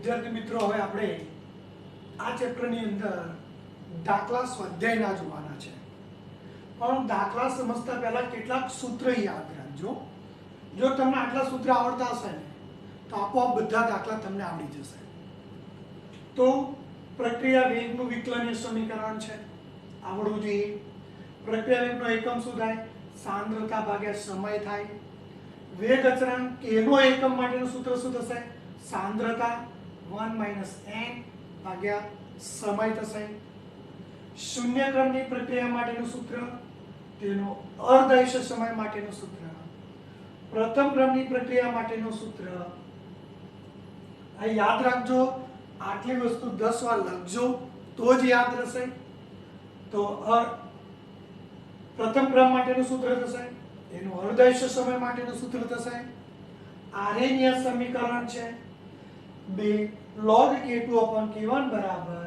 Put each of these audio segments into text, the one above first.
વિદ્યાર્થી મિત્રો, હવે આપણે આ ચેપ્ટરની અંદર દાખલા સ્વાધ્યાયના જોવાના છે. પણ દાખલા સમજતા પહેલા કેટલાક સૂત્ર યાદ રાખજો. જો તમને આટલા સૂત્ર આવડતા હશે ને તો આપોઆપ બધા દાખલા તમને આવડી જશે. તો પ્રક્રિયા વેગનું વિકલનીય સમીકરણ છે, આવડવું જોઈએ. પ્રક્રિયા વેગનો એકમ શું થાય? સાંદ્રતા ભાગ્યા સમય થાય. વેગ અચળાંક k નો એકમ માટેનું સૂત્ર શું થશે? સાંદ્રતા 1 - n ભાગ્યા સમય થશે. શૂન્ય ક્રમની પ્રક્રિયા માટેનું સૂત્ર, તેનો અર્ધાયુષ્ય સમય માટેનું સૂત્ર. પ્રથમ ક્રમની પ્રક્રિયા માટેનું સૂત્ર આ યાદ રાખજો. આટલી વસ્તુ 10 વાર લખજો તો જ યાદ રહેશે. તો પ્રથમ ક્રમ માટેનું સૂત્ર થશે, એનું અર્ધાયુષ્ય સમય માટેનું સૂત્ર થશે. આરએનીય સમીકરણ છે 2 log k2/k1 બરાબર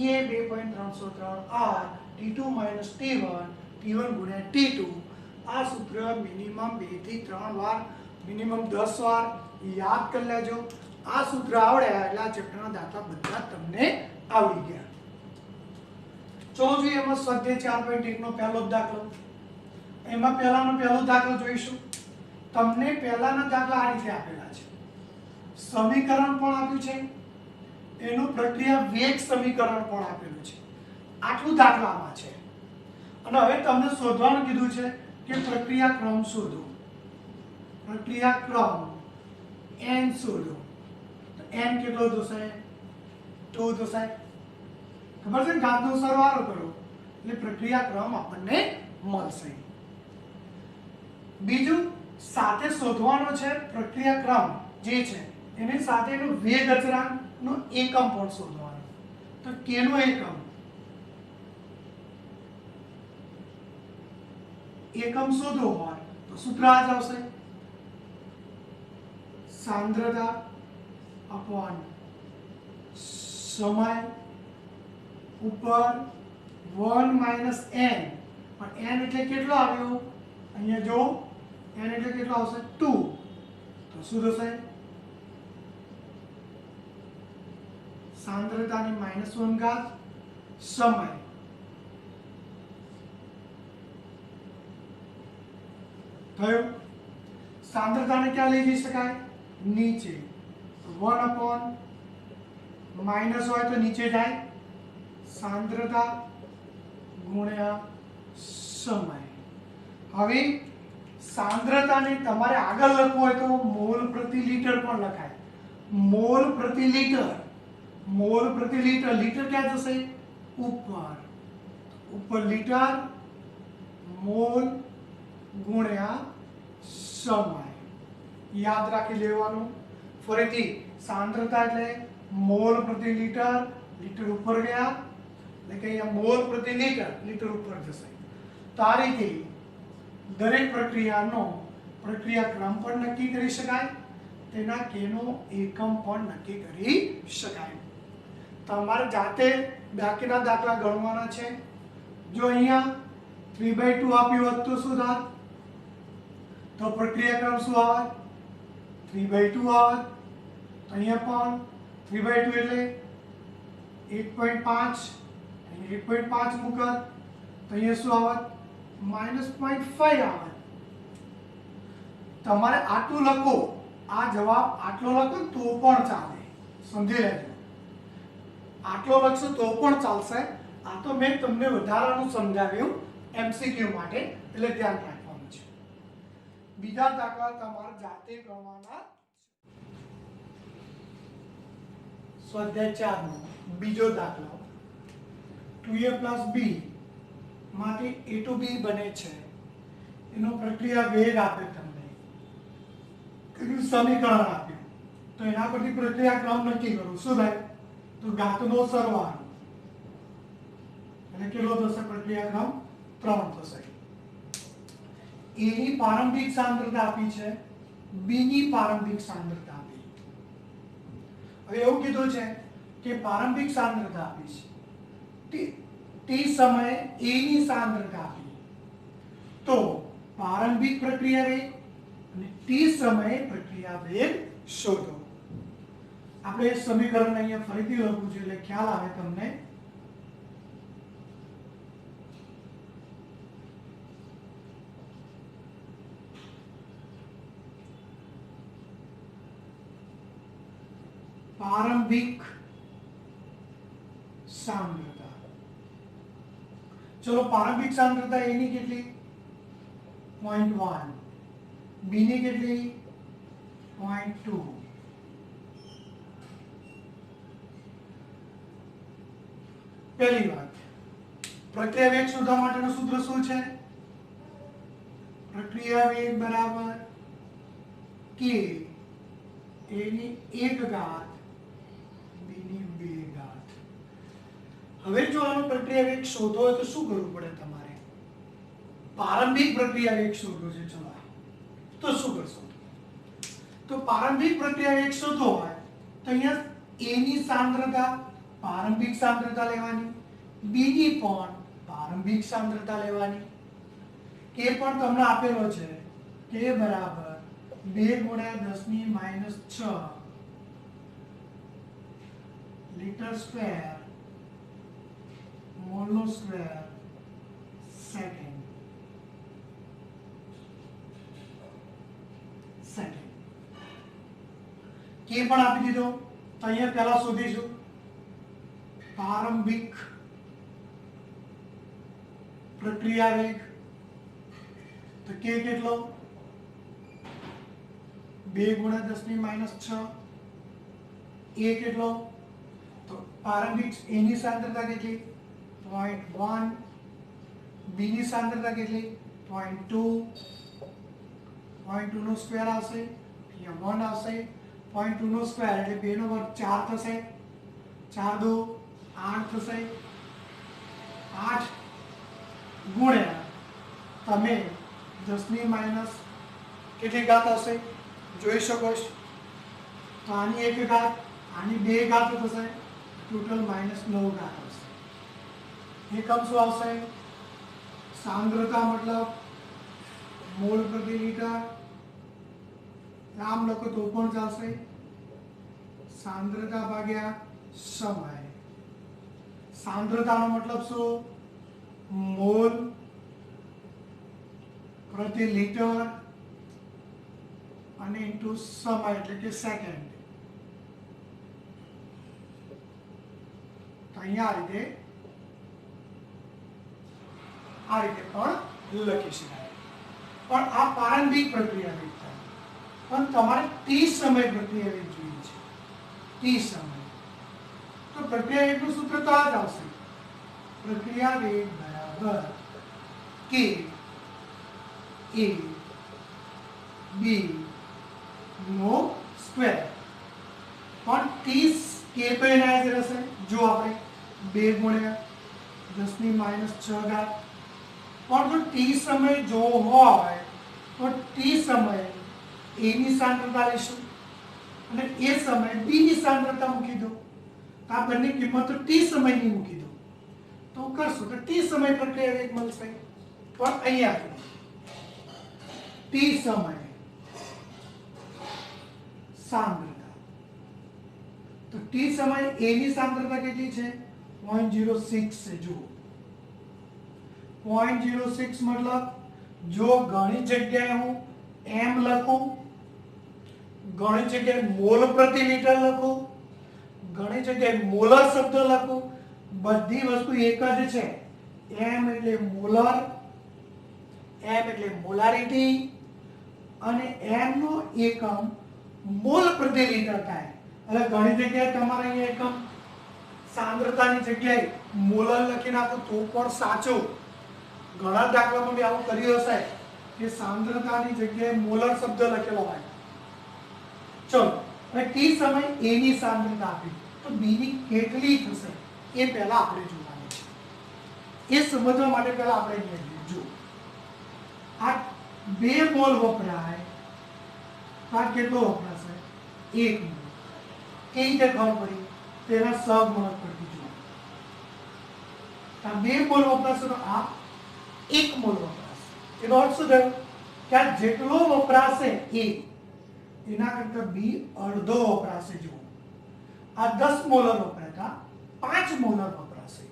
EA 2.303 R T2 - T1 T1 ગુણ્યા T2. આ સૂત્ર મિનિમમ 2 થી 3 વાર, મિનિમમ 10 વાર યાદ કરી લેજો. આ સૂત્ર આવડ્યા એટલે આ ચેપ્ટરના દાખલા બધા તમને આવડી ગયા. ચલો જોઈએ એમાં સ્વાધ્યાય 4.1 નો પહેલો જ દાખલો. એમાં પહેલો દાખલો જોઈશું. તમને પહેલાના દાખલા આ રીતે આપેલા છે. સમીકરણ પણ આપ્યું છે, એનું પ્રક્રિયા વેગ સમીકરણ પણ આપેલું છે. આટલું દાખલામાં છે. અને હવે તમને શોધવાનું કીધું છે કે પ્રક્રિયા ક્રમ શોધો. પ્રક્રિયા ક્રમ n શોધો. તો n કેટલો થશે? 2 થશે. ખબર છે? ઘાતનો સરવાળો કરો એટલે પ્રક્રિયા ક્રમ આપણને મળશે. બીજું સાથે શોધવાનો છે પ્રક્રિયા ક્રમ જે છે એની સાથેનો વેગ અચળાંકનો એકમ પણ શોધવાનો. તો k નો એકમ શોધવો હોય તો સૂત્ર આ જ આવશે, સાંદ્રતા અપોન સમય ઉપર 1 - n. પણ n એટલે કેટલો આવ્યો? અહીંયા જો n એટલે કેટલો આવશે? 2. તો શું થશે? સાંદ્રતાની -1 ઘાત સમય થયું. સાંદ્રતાને ક્યાં લઈ જઈ શકાય? નીચે. 1 માઇનસ હોય તો નીચે જાય, સાંદ્રતા ગુણ્યા સમય. હવે સાંદ્રતાને તમારે આગળ લખવું હોય તો મોલ પ્રતિ લિટર પણ લખાય. મોલ પ્રતિ લિટર. મોલ પ્રતિ લિટર. લિટર ક્યાં જશે? ઉપર લિટર મોલ ગુણ્યા સમય. યાદ રાખી લેવાનું. ફરીથી સાંદ્રતા એટલે મોલ પ્રતિ લિટર. લિટર ઉપર ગયા એટલે કે અહીંયા મોલ પ્રતિ લિટર, લિટર ઉપર જશે. તો આ રીતે દરેક પ્રક્રિયાનો પ્રક્રિયા ક્રમ પણ નક્કી કરી શકાય, તેના k નો એકમ પણ નક્કી કરી શકાય. તમારે જાતે બાકીના દાખલા ગણવાના છે. જો અહીંયા 3/2 આપ્યું હોત તો શું થાત? તો પ્રક્રિયા ક્રમ શું આવે? 3/2 આવે. અહીંયા પણ 3/2 એટલે 1.5. અહીં 1.5 મૂકત તો અહીંયા શું આવે? -0.5 આવે. તમારે આટલું લખો, આ જવાબ આટલો લખો તો પણ ચાલે. સમજી લેજો. આટલો લખશો તો પણ ચાલશે. આ તો મેં તમને વધારાનું સમજાવ્યું MCQ માટે, એટલે ધ્યાન રાખવાનું છે. બીજા દાખલા તમારે જાતે ગણવાના. સ્વાધ્યાય 4 નો બીજો દાખલો. 2a + b માંથી a to b બને છે. એનો પ્રક્રિયા વેગ આપે તમને, એનું સમીકરણ આપ્યું. તો એના પરથી પ્રક્રિયા ક્રમ નક્કી કરો. શું થાય? તો ઘાતનો સરવાળો એટલે કેટલો થશે? પ્રક્રિયા ક્રમ 3 થશે. a ની પ્રારંભિક સાંદ્રતા આપી છે, b ની પ્રારંભિક સાંદ્રતા આપી. હવે એવું કીધું છે કે પ્રારંભિક સાંદ્રતા આપી છે, t સમયે a ની સાંદ્રતા આપી. તો પ્રારંભિક પ્રક્રિયા વેગ અને t સમયે પ્રક્રિયા વેગ શોધો. આપણે સમીકરણ અહીંયા ફરીથી લખું છું એટલે ખ્યાલ આવે તમને. પ્રારંભિક સાંદ્રતા. ચલો પ્રારંભિક સાંદ્રતા A ની કેટલી 0.1, B ની કેટલી 0.2. પહેલી વાત, પ્રક્રિયા વેગ શોધવા માટેનું સૂત્ર શું છે? પ્રક્રિયા વેગ બરાબર k a ની 1 ઘાત b ની 2 ઘાત. હવે જો આનો પ્રક્રિયા વેગ શોધવો હોય તો શું કરવું પડે તમારે? પ્રારંભિક પ્રક્રિયા વેગ શોધવો છે. ચલો તો શું કરશો? તો પ્રારંભિક પ્રક્રિયા વેગ શોધવો હોય તો અહીંયા a ની સાંદ્રતા પ્રારંભિક સાંદ્રતા લેવાની, b ની પણ પ્રારંભિક સાંદ્રતા લેવાની. k પણ તમને આપેલો છે, k બરાબર 2 × 10⁻6 લિટર સ્ક્વેર મોલ નો સ્ક્વેર સેકન્ડ. k પણ આપી દીધો તો અહીંયા પહેલા શોધીશું પ્રારંભિક પ્રક્રિયા વેગ. તો k કેટલો 2 × 10⁻6. a કેટલો? તો પ્રારંભિક a ની સાંદ્રતા કેટલી 0.1, b ની સાંદ્રતા કેટલી 0.2, 0.2 નો સ્ક્વેર આવશે, અહીંયા 1 આવશે, 0.2 નો સ્ક્વેર એટલે 2 નો વર્ગ 4 થશે, 4 2 8 થશે, 8 ગુણ્યા તમે 10⁻ કેટલી ઘાત આવશે જોઈ શકો છો. તો આની 1 ઘાત આની 2 ઘાત થશે, ટોટલ -9 ઘાત આવશે. એકમ શું આવશે? સાંદ્રતા મતલબ મોલ પ્રતિ લિટર, આમ લખો તો પણ ચાલશે, સાંદ્રતા ભાગ્યા સમય. સાંદ્રતાનો મતલબ શું? મોલ પ્રતિ લિટર અને ઇન્ટુ સમય એટલે કે સેકન્ડ. તો અહીંયા આ રીતે પણ લખી શકાય. પણ આ પ્રારંભિક પ્રક્રિયા વેગ થાય, પણ તમારે t સમય પ્રક્રિયા વેગ જોઈએ છે. t સમય તો પ્રક્રિયા વેગનું સૂત્ર તો આ જ આવશે, પ્રક્રિયા વેગ બરાબર k a b નો સ્ક્વેર. પણ t k તો એના હાજર હશે. જો આપણે 2 × 10⁻6 ઘાત. પણ જો t સમય જો હોય તો t સમયે a ની સાંદ્રતા લઈશું અને એ સમયે b ની સાંદ્રતા મૂકી દો. આ બંને કિંમતો t સમયની મૂકી દો તો કરશો તો t સમય પ્રક્રિયા વેગ મળશે. પણ અહીંયા t સમય સાંદ્રતા, તો t સમય a ની સાંદ્રતા કેટલી છે 0.06 છે. જુઓ 0.06 મતલબ જો ઘણી જગ્યાએ હું m લખું, ઘણી જગ્યાએ મોલ પ્રતિ લિટર લખું, ઘણી જગ્યાએ મોલર શબ્દ લખું, બધી વસ્તુ એક જ છે. m એટલે મોલર, m એટલે મોલારિટી અને m નો એકમ મોલ પ્રતિ લિટર થાય. એટલે ઘણી જગ્યાએ તમારે અહીંયા એકમ સાંદ્રતાની જગ્યાએ મોલર લખી નાખો તો પણ સાચું. ઘણા દાખલામાં મેં આવું કર્યું હશે કે સાંદ્રતાની જગ્યાએ મોલર શબ્દ લખેલો હોય. ચલો હવે t સમય a ની સાંદ્રતા આપી તો b ની કેટલી થશે એ પહેલા આપણે જોવાનું છે. એ સમજવા માટે પહેલા આપણે અહીંયા જો આ 2 મોલ વપરાય તો આ કેટલો વપરાશે 1 મોલ. કઈ રીતે ખબર પડી? તેના સહગુણક પરથી જુઓ. આ 2 મોલ વપરાશે તો આ 1 મોલ વપરાશે. એનો અર્થ શું થયો કે આ જેટલો વપરાશે a એના કરતા b અડધો વપરાશે. જુઓ આ 10 મોલર વપરાતા 5 મોલર વપરાશે.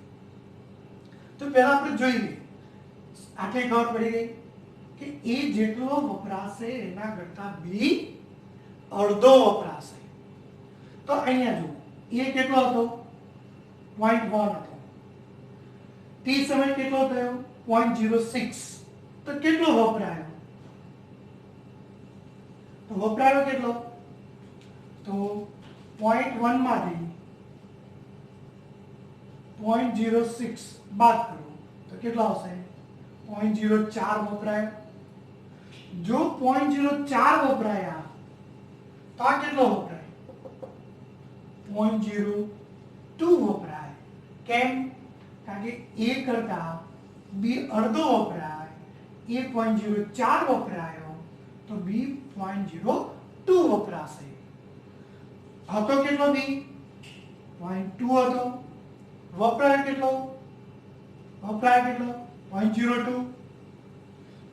તો પહેલા આપણે જોઈએ આટલી ખબર પડી ગઈ કે એ જેટલો વપરાશે એના કરતા બી અડધો વપરાશે. તો અહીંયા જુઓ એ કેટલો હતો 0.1 હતો. ટી સમય કેટલો થયો 0.06. તો કેટલો વપરાયો? તો વપરાયો કેટલો? તો 0.1 માંથી 0.06 બાદ કરો તો કેટલો આવશે 0.04 વપરાયો. જો 0.04 વપરાયા તો આ કેટલો વપરાય 0.02 વપરાય. કેમ? કારણ કે a કરતા b અડધો વપરાય, a 0.04 વપરાયો તો b 0.02 વપરાશે. હતો કેટલો b 0.2 હતો. વપરાય કેટલો 0.02.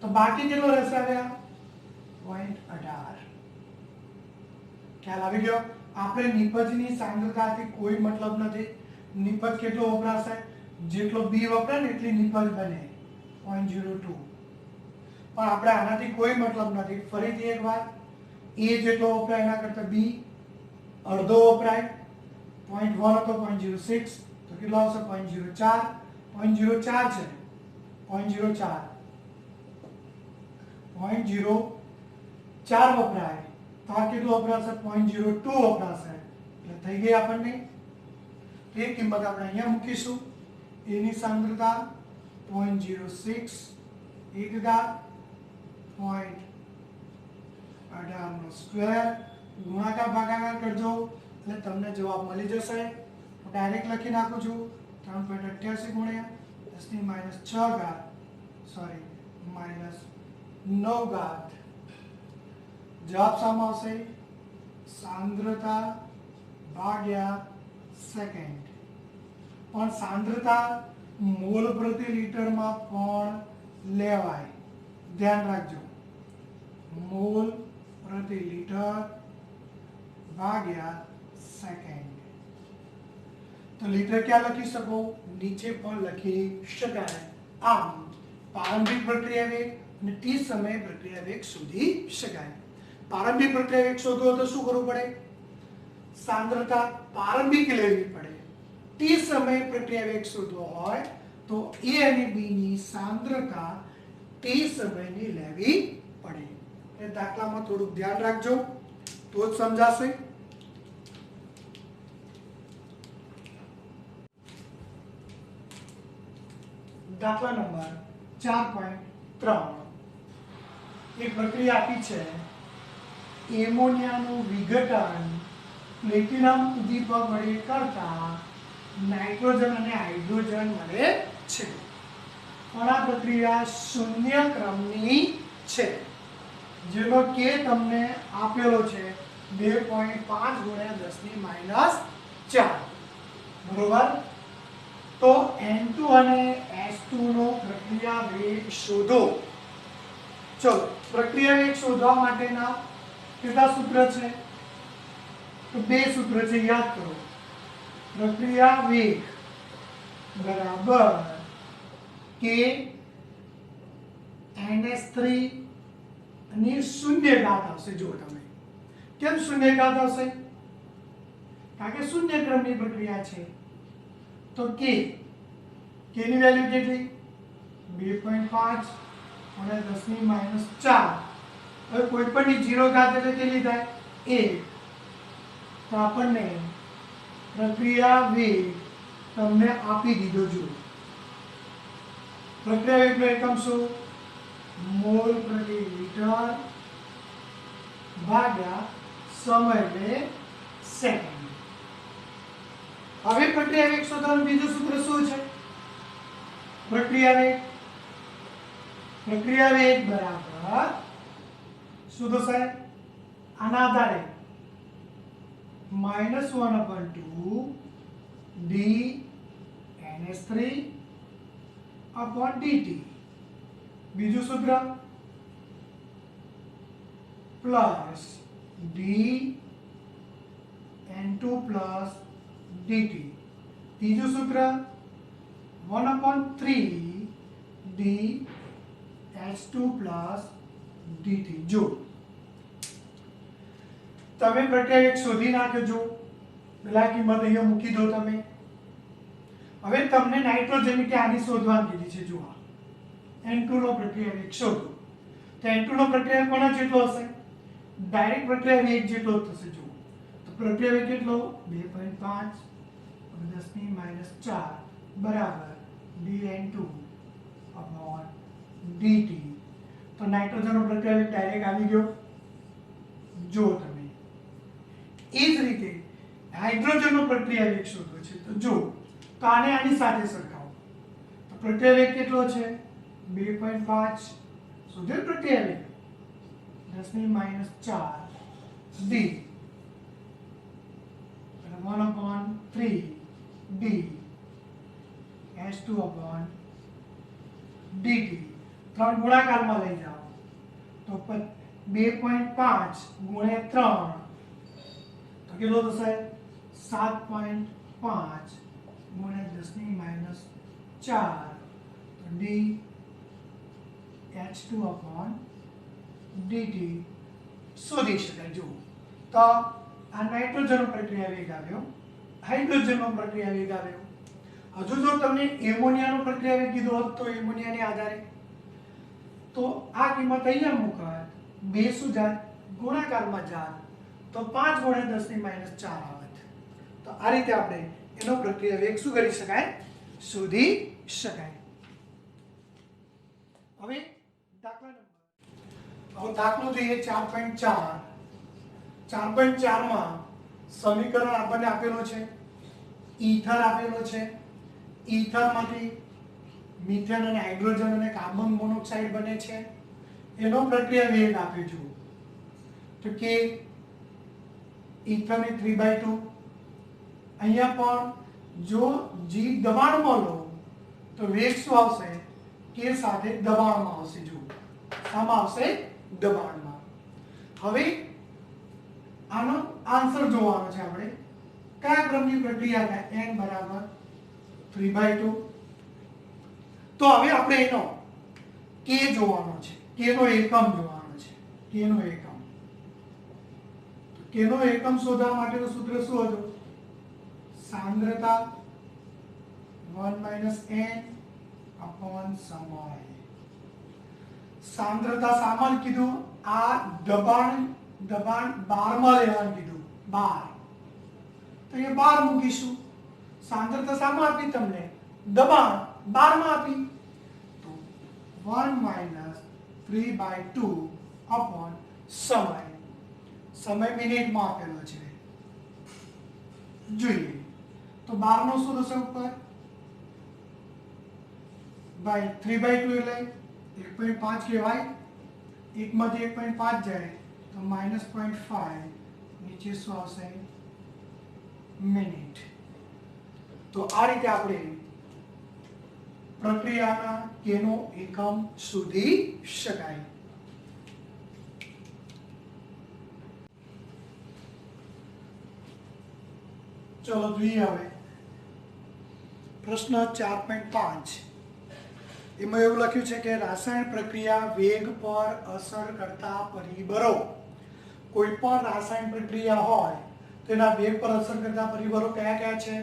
તો બાકી કેટલો રહેશે આવ્યા 0.18. ખ્યાલ આવી ગયો? આપણે નિપજની સાંદ્રતાથી કોઈ મતલબ નથી. નિપજ કેટલો વપરાશે જેટલો b વપરાય ને એટલી નિપજ બને 0.02. પણ આપણે આનાથી કોઈ મતલબ નથી. ફરીથી એકવાર a જેટલો વપરાય એના કરતા b અડધો વપરાય. 0.1 હતો 0.06 તો કેટલો આવશે 0.04. 0.04 છે 0.04 વપરાય તો આ કેટલો વપરાશે 0.02 વપરાશે. એટલે થઈ ગઈ આપણને એ કિંમત આપણે અહીંયા મૂકીશું. a ની સાંદ્રતા 0.06 1 ઘાત 0.18 નો સ્ક્વેર ગુણાકાર ભાગાકાર કરજો એટલે તમને જવાબ મળી જશે. હું ડાયરેક્ટ લખી નાખું છું 3.88 ગુણ્યા 10 ની -6 ઘાત -9 ઘાત. જવાબ સામે આવશે સાંદ્રતા ભાગ્યા સેકન્ડ. પણ સાંદ્રતા મોલ પ્રતિ લીટરમાં પણ લેવાય. ધ્યાન રાખજો મોલ પ્રતિ લીટર ભાગ્યા સેકન્ડ. તો લીટર ક્યાં લખી શકો? નીચે પણ લખી શકાય. આમ પ્રારંભિક પ્રક્રિયા વેગ અને ટી સમયે પ્રક્રિયા વેગ શોધી શકાય. પ્રારંભિક પ્રક્રિયા વેગ શોધવો તો શું કરવું પડે? સાંદ્રતા પ્રારંભિક લેવી પડે. ટી સમયે પ્રક્રિયા વેગ શોધવો હોય તો a અને b ની સાંદ્રતા ટી સમયની લેવી પડે. એ દાખલામાં થોડું ધ્યાન રાખજો તો જ સમજાશે. દાખલા નંબર 4.3. એક પ્રક્રિયા આપી છે. એમોનિયાનું વિઘટન પ્લેટિનમ ઉદ્દીપક વડે કરતા નાઇટ્રોજન અને હાઇડ્રોજન મળે છે. પણ આ પ્રક્રિયા શૂન્ય ક્રમની છે જેનો કે તમને આપેલો છે 2.5 ગુણ્યા 10 ની -4. બરોબર? તો N2 અને S2 નો પ્રક્રિયા વેગ શોધો. ચલો પ્રક્રિયા વેગ શોધવા માટેના કેટલા સૂત્ર છે? તો બે સૂત્ર છે, યાદ કરો. પ્રક્રિયા વેગ બરાબર k ns3 ની શૂન્ય ઘાત આવશે. જો તમે કેમ શૂન્ય ઘાત આવશે? કારણ કે શૂન્ય ક્રમની પ્રક્રિયા છે. તો k ની વેલ્યુ કેટલી 2.5 અને 10 ની -4. હવે કોઈ પણ ની 0 ઘાત એટલે કેટલી થાય 1. તો આપણને પ્રક્રિયા વેગ તમને આપી દીધો. જો પ્રક્રિયા વેગનો એકમ શું? મોલ પ્રતિ લીટર ભાગ્યા સમય એટલે સેકન્ડ. હવે પ્રક્રિયા વેગ શોધવાનું બીજું સૂત્ર શું છે? પ્રક્રિયા વેગ બરાબર શું થશે? આના આધારે -1/2 d ns3 dt. બીજું સૂત્ર +d N2 પ્લસ dt. ત્રીજું સૂત્ર 1/3 dH2 પ્લસ dt. જો તમે પ્રત્યેક શોધી નાખ્યો, જો પેલા કિંમત અહીંયા મૂકી દો તમે. હવે તમને નાઇટ્રોજન કે આની શોધવાની કીધી છે. જુઓ N2 નો પ્રક્રિયા વેગ શોધો. તો N2 નો પ્રક્રિયા કોના જેટલો હશે? ડાયરેક્ટ પ્રક્રિયા વેગ જેટલો જ થશે. જુઓ તો પ્રક્રિયા વેગ કેટલો? 2.5 10 - 4 બરાબર dN2 dt. તો નાઇટ્રોજનનો પ્રક્રિયા વેગ ડાયરેક્ટ આવી ગયો. જો તમે એ જ રીતે હાઇડ્રોજનનો પ્રક્રિયા વેગ શોધવો છે. તો જો તો આને આની સાથે સરખાવો. તો પ્રક્રિયા વેગ કેટલો છે? 2.5 શોધેલ પ્રક્રિયા વેગ 10 - 4 d 1/3 d H2 dt. 3 ગુણાકારમાં લઈ જાઓ તો 2.5 ગુણ્યા 3 તો કેટલો થશે? 7.5 ગુણ્યા 10 - 4 તો d H2 dt શોધી શકાય. જુઓ તો આ નાઇટ્રોજનનો પ્રક્રિયા વેગ આવ્યો, હાઇડ્રોજનનો પ્રક્રિયા વેગ આવ્યો. હજુ જો તમને એમોનિયાનો પ્રક્રિયા વેગ કીધો હોત તો એમોનિયાને આધારે તો આ કિંમત અહીંયા મૂકત, 2 શું જાત? ગુણાકારમાં જાત તો 5 ગુણ્યા 10 - 4 આવત. તો આ રીતે આપણે એનો પ્રક્રિયા વેગ શું કરી શકાય? શોધી શકાય. હવે દાખલો જોઈએ 4.4. 4.4 માં સમીકરણ આપણને આપેલો છે. ઈથર આપેલો છે. ઈથરમાંથી મિથેન અને હાઇડ્રોજન અને કાર્બન મોનોક્સાઇડ બને છે. એનો પ્રક્રિયા વેગ આપે છે તો કે ઈથરની 3/2. અહીંયા પણ જો G દબાણમાં લો તો વેગ શું આવશે? કે સાથે દબાણમાં આવશે. જો આમાં આવશે દબાણમાં. હવે આનો આન્સર જોવાનો છે આપણે. કયા ક્રમની પ્રક્રિયા થાય? n બરાબર 3/2. તો હવે આપણે એનો k જોવાનો છે. k નો એકમ જોવાનો છે. k નો એકમ. તો k નો એકમ શોધવા માટેનું સૂત્ર શું હતું? સાંદ્રતા 1 - n સમય. સાંદ્રતા સામાન કીધું. આ દબાણ 12 માં લેવાનું કીધું. 12 તો એ 12 મૂકીશું. સાંદ્રતા સામા આપી તમને? દબાણ 12 માં આપી. તો 1 - 3/2 સમય. સમય મિનિટમાં આપેલો છે. જોઈએ તો 12 નો શું થશે ઉપર? ભાઈ 3/2 એટલે 1.5 કહેવાય. 1 માંથી 1.5 જાય તો -0.5. નીચે શું આવશે? મિનિટ. તો આ રીતે આપણે પ્રક્રિયાના કેનો એકમ શોધી શકાય. ચલો જોઈએ હવે પ્રશ્ન 4.5. એમાં એવું લખ્યું છે કે રાસાયણ પ્રક્રિયા વેગ પર અસર કરતા પરિબળો. કોઈ પણ રાસાયણ પ્રક્રિયા હોય તેના વેગ પર અસર કરતા પરિબળો કયા કયા છે?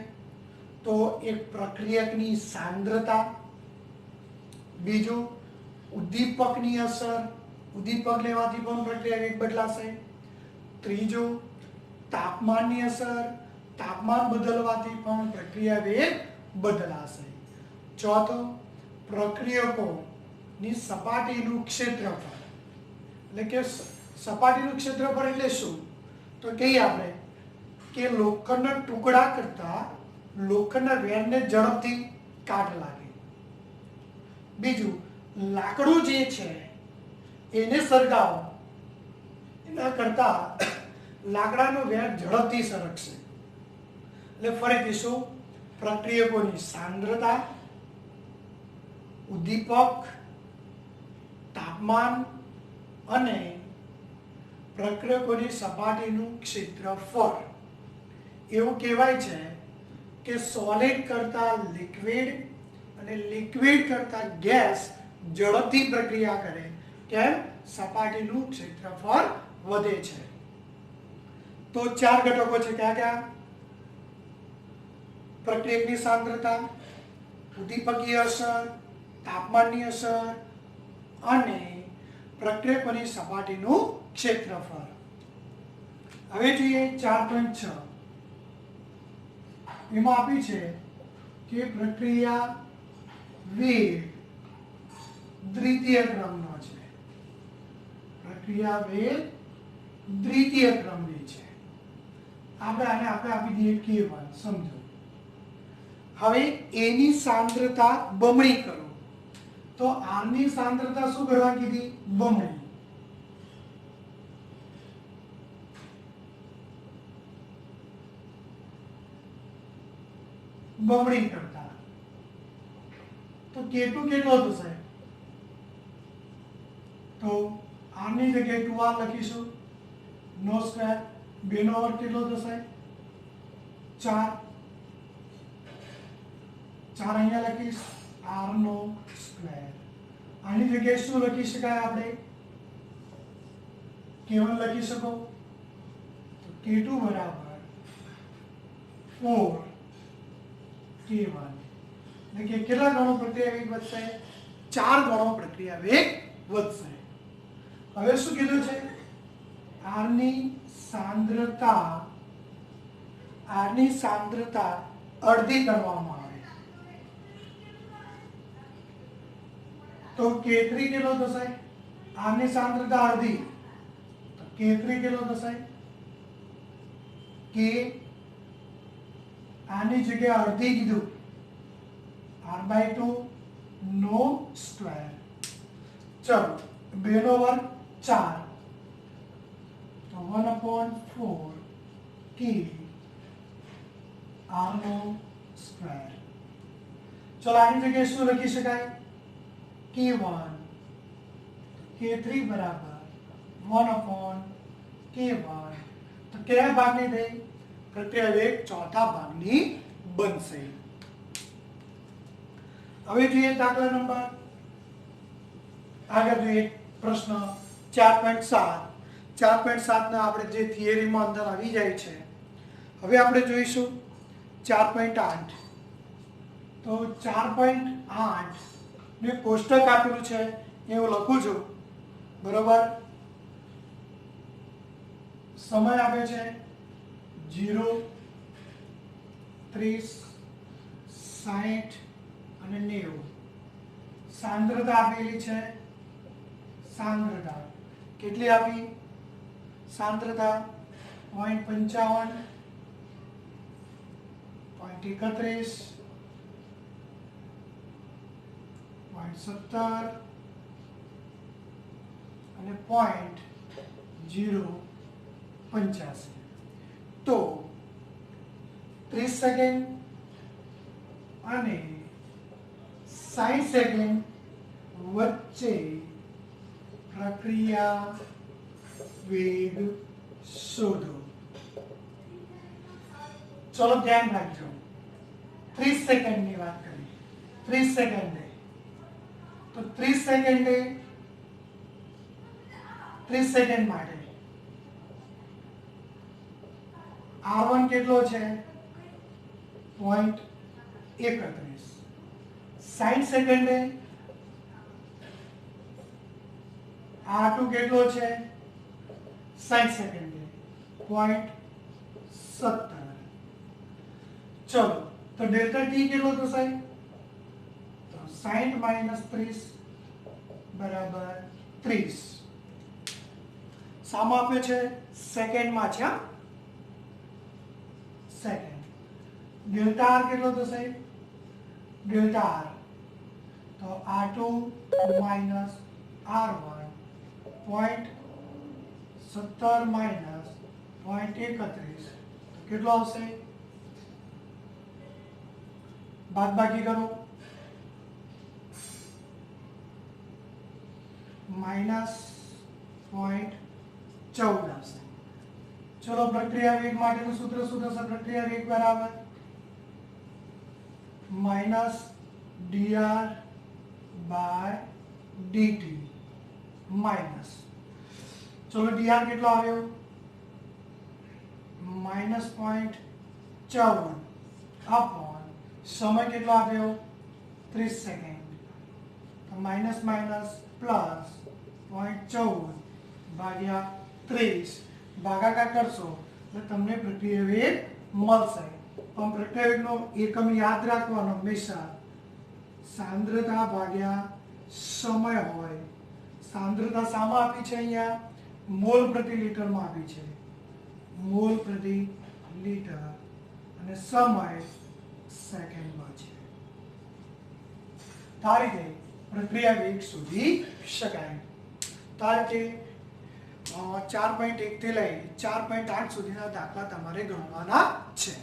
તો એક પ્રક્રિયકની સાંદ્રતા, બીજું ઉદ્દીપકની અસર, ઉદ્દીપક લેવાથી પણ પ્રક્રિયા વેગ બદલાશે. ત્રીજું તાપમાનની અસર, તાપમાન બદલવાથી પણ પ્રક્રિયા વેગ બદલાશે. ચોથું પ્રક્રિયકોની સપાટીનું ક્ષેત્રફળ. એટલે કે સપાટીનું ક્ષેત્રફળ એટલે શું? તો કહીએ આપણે કે લોખંડના ટુકડા કરતા લોખંડના વેરને ઝડપથી કાટ લાગે. બીજું લાકડું જે છે એને સળગાવો એના કરતા લાકડાનો વેર ઝડપથી સરકશે. એટલે ફરીથી શું? પ્રક્રિયકોની સાંદ્રતા, ઉદ્દીપક, તાપમાન અને પ્રક્રિયકોની સપાટીનું ક્ષેત્રફળ એવું કહેવાય છે કે સોલિડ કરતા લિક્વિડ અને લિક્વિડ કરતા ગેસ ઝડપથી પ્રક્રિયા કરે કેમ સપાટીનું ક્ષેત્રફળ વધે છે. તો 4 ઘટકો છે કયા કયા? પ્રક્રિયકની સાંદ્રતા, ઉદ્દીપકીય અસર, તાપમાનની અસર અને પ્રક્રિયકોની સપાટીનું ક્ષેત્રફળ. હવે જોઈએ 4.6. એમાં આપી છે કે પ્રક્રિયા વેગ દ્વિતીય ક્રમનો છે. પ્રક્રિયા વેગ દ્વિતીય ક્રમની છે. આપણે આપી દઈએ K1. સમજો. હવે A ની સાંદ્રતા બમણી કરો તો R ની સાંદ્રતા શું કરવા કીધી? બમણી. બમણી કરતા તો K2 કેટલો થશે? તો R ની જગ્યાએ 2R લખીશું. નો સ્ક્વેર. 2 નો વર્ગ કેટલો થશે? 4. 4 અહીંયા લખીશ. R નો સ્ક્વેર. આની જગ્યાએ શું લખી શકાય આપણે? K1 લખી શકો તો K2 બરાબર 4 K1. એટલે કે કેટલા ગણો પ્રક્રિયા વેગ વધશે? 4 ગણો પ્રક્રિયા વેગ વધશે. હવે શું કીધું છે? R ની સાંદ્રતા અડધી કરવામાં આવે તો K3 કેટલો થશે? R ની સાંદ્રતા અડધી તો K3 કેટલો થશે? K આની જગ્યાએ અડધી કીધું R/2 નો સ્ક્વેર. ચલો 2 નો વર્ગ 4 તો 1/4 K R નો સ્ક્વેર. ચલો આની જગ્યાએ શું લખી શકાય? K1 K3 બરાબર 1/K1. તો કયા ભાગની થઈ? પ્રક્રિયા વેગ ચોથા ભાગની બનશે. હવે જોઈએ દાખલા નંબર આગળ જોઈએ પ્રશ્ન 4.7. 4.7 ના આપણે જે થિયરીમાં અંદર આવી જાય છે. હવે આપણે જોઈશું 4.8. તો 4.8 ને કોષ્ટક આપેલું છે એ હું લખું છું. બરોબર. સમય આપે છે 0, 30, 60 અને 90. સાંદ્રતા આપેલી છે. સાંદ્રતા કેટલી આપી? સાંદ્રતા 0.55, 0.31, 0.70 અને 0.85. તો 30 સેકન્ડ અને 60 સેકન્ડ વચ્ચે પ્રક્રિયા વેગ શોધો. ચલો ધ્યાન રાખજો. 30 સેકન્ડની વાત કરી. 30 સેકન્ડે તો 30 સેકન્ડે 30 સેકન્ડ માટે R1 કેટલો છે? 0.31. 60 સેકન્ડે R2 કેટલો છે? 60 સેકન્ડે 0.17. ચલો તો ડેલ્ટા ટી કેટલો થશે? તો 60 - 30 બરાબર 30. સામા આપ્યો છે સેકન્ડમાં છે. સેકન્ડ. ડેલ્ટા આર કેટલો થશે? ડેલ્ટા આર તો R2 - R1 0.17 - 0.31 કેટલો આવશે? બાદબાકી કરો. -0.14 આવશે. ચલો પ્રક્રિયા વેગ માટેનું સૂત્ર શું થશે? પ્રક્રિયા વેગ બરાબર minus dr by dt minus, ચલો dr કેટલો આવ્યો? -0.54 अपॉन समय કેટલો આપ્યો? 30 સેકન્ડ, તો માઇનસ માઇનસ પ્લસ 0.54 ભાગ્યા 30 ભાગાકાર કરશો એટલે તમને પ્રક્રિયા વેગ મળશે. પણ પ્રક્રિયા વેગનો એકમ યાદ રાખવાનો હંમેશા સાંદ્રતા ભાગ્યા સમય હોય. સાંદ્રતા શામાં આપી છે? અહીંયા મોલ પ્રતિ લિટરમાં આપી છે, મોલ પ્રતિ લિટર, અને સમય સેકન્ડમાં છે. આ રીતે પ્રક્રિયા વેગ શોધી શકાય. આ રીતે 4.1 થી લઈ 4.8 સુધીના દાખલા તમારે ગણવાના છે.